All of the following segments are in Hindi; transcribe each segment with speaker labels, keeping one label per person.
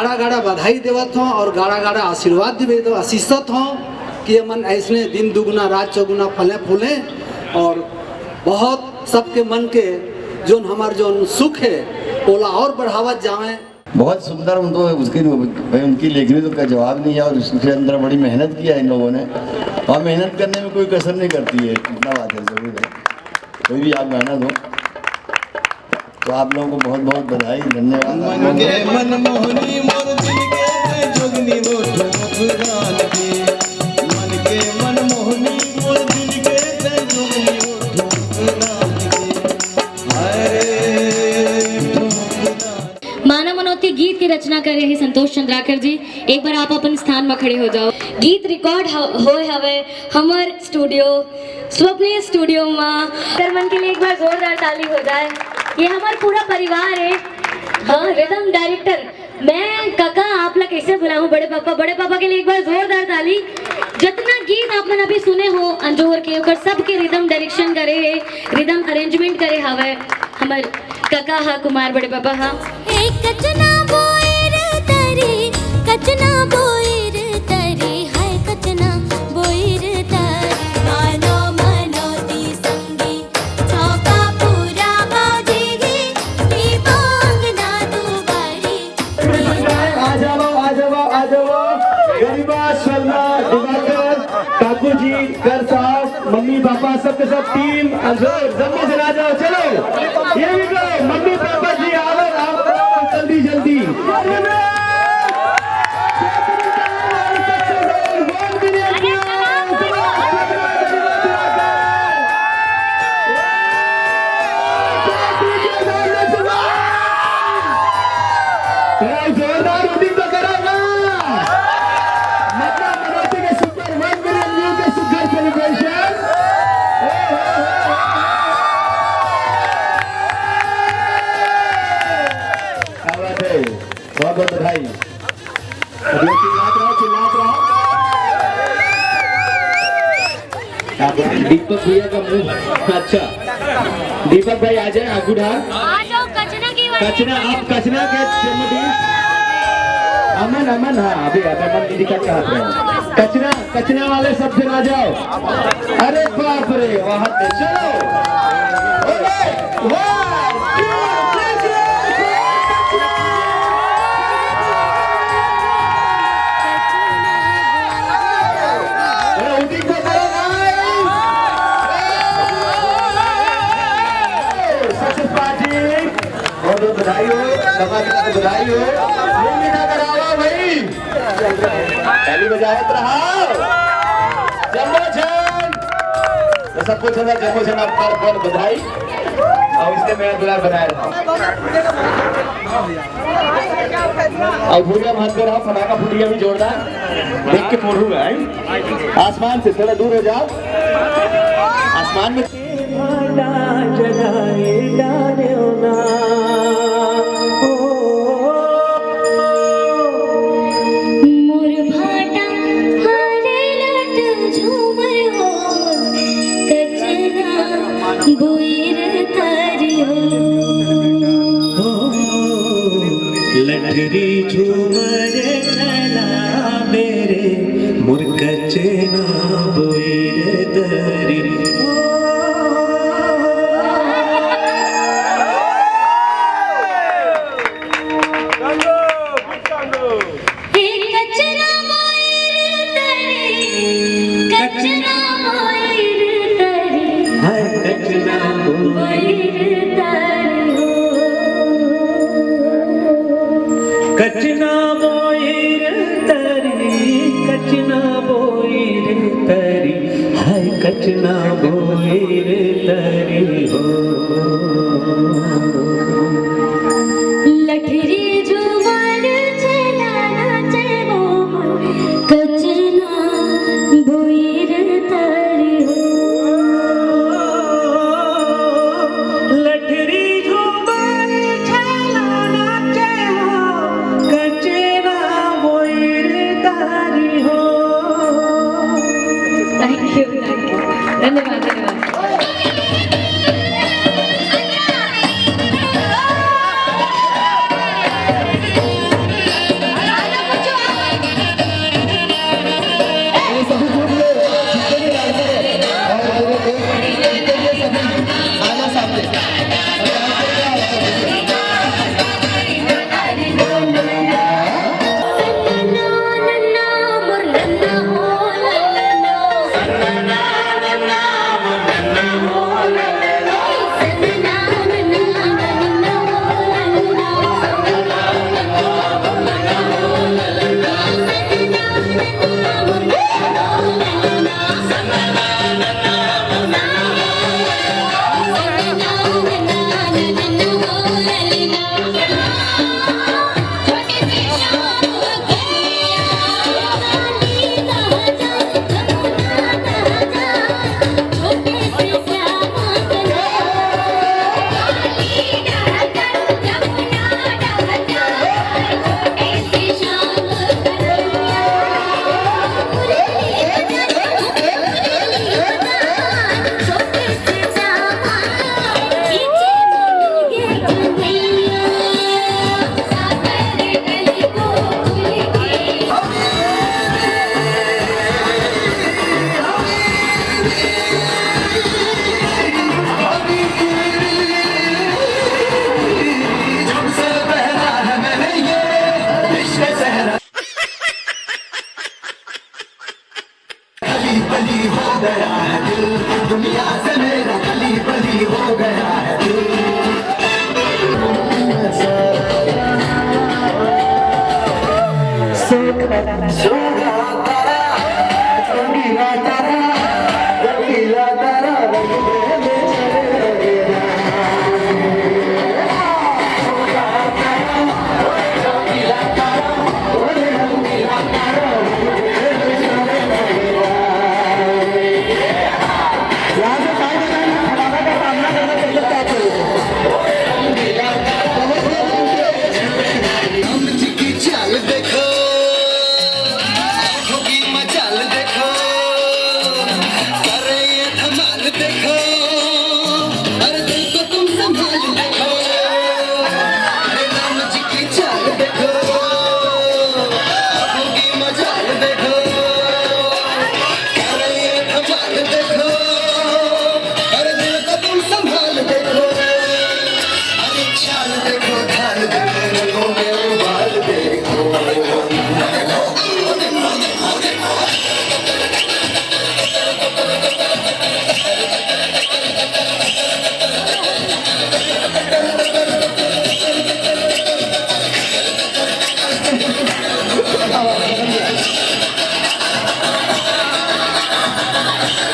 Speaker 1: गाड़ा गाड़ा बधाई देवत हो और गाड़ा गाड़ा आशीर्वाद देवे तो आशीषत हो कि मन ऐसने दिन दुगुना रात चौगुना फले फूले और बहुत सबके मन के जो हमार जो सुख है ओला और बढ़ावत जाए।
Speaker 2: बहुत सुंदर उनको उनकी लेखनी तो का जवाब नहीं है और उसके अंदर बड़ी मेहनत किया इन लोगों ने और मेहनत करने में कोई कसर नहीं करती है, इतना बात है जरूर है। कोई भी आप गाना दो तो आप लोगों को बहुत बहुत बधाई, धन्यवाद।
Speaker 3: मानव मनोती गीत की रचना कर रहे हैं संतोष चंद्राकर जी। एक बार आप अपन स्थान में खड़े हो जाओ। गीत रिकॉर्ड होए हवे हमर स्टूडियो स्वप्न स्टूडियो में। करमन के लिए एक बार जोरदार ताली हो जाए। ये हमारा पूरा परिवार है। हाँ, रिदम डायरेक्टर मैं काका आप लोग कैसे बुलाऊं, बड़े पापा के लिए एक बार जोरदार ताली। जितना गीत आप मैंने अभी सुने हो अंजोर के ओकर सबके रिदम डायरेक्शन करे है, रिदम अरेंजमेंट करे हवे हमार काका हा कुमार बड़े पापा हा।
Speaker 4: कचना बोएर तरी कचना बोएर तरी हाय कचना बोएर तरी मानो मनोती संगी चौका पूरा बाजेगी नी मांगना दुबारी।
Speaker 5: आ जाओ गरीबा शर्मा दिवाकर काकू जी कर साहब मम्मी पापा सबके सब टीम अंजोर जल्दी से आ जाओ। चलो ये भी करो, मम्मी पापा जी आओ जल्दी जल्दी। जोरदार उदित तो करो ना, मतलब मनोती के सुपर 1 मिलियन व्यू के सुपर सेलिब्रेशन। क्या बात है, बहुत बहुत बधाई। चिल्लात रहो। दीपक भैया का मुंह अच्छा, दीपक भाई आ जाए आगू ढाल। कचना आप कचना के जन्मदिन अमन हाँ अभी अमन दीदी का क्या हाथ है। कचना वाले सब जन आ जाओ। अरे बाप रे वाह, चलो बधाई हो, बधाई हो। भाई ताली बजाते रहो। जम्मोजन तो सब कुछ है, जम्मोजन पर बधाई और इसने मेरा दुलार बनाया रहा। और भूलिया मत करो, फटाका फूटिया भी जोरदार देख के फोड़ूंगा। आसमान से थोड़ा दूर हो जाओ, आसमान में
Speaker 6: लठरी झूमर चला मेरे मुरकचना बोईर दरी। कचना बोईर तरी हाय कचना बोईर तरी हो।
Speaker 3: लठरी झूमर चलाना चलो कचना बोईर तरी हो।
Speaker 6: लठरी झूमर चलाना चलो कचना बोईर तरी हो।
Speaker 3: थैंक यू धन्यवाद।
Speaker 2: है दिल, दुनिया से मेरा गली बली हो गया है दिल। सोगा तारा, रंगीला तारा, रंगीला तारा, रंग में चले गया। सोगा तारा, रंगीला तारा, रंगीला तारा, रंग में चले गया। यहाँ से साइड में हमारा का सामना करना चाहिए ताकि रंगीला तारा, हम जी की चाल देखो, आँखों की मचाल देखो, करे ये धमाल देखो, अरे दिल को तुम संभाल देखो, अरे राम जी की चाल देखो, आँखों की मचाल देखो, करे ये धमाल देखो, अरे दिल को तुम संभाल देखो, अरे चाल देखो, ढाल देखो, रंगों में उबाल देखो।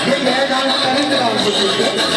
Speaker 2: ये मैं गाना करेंगे आपको।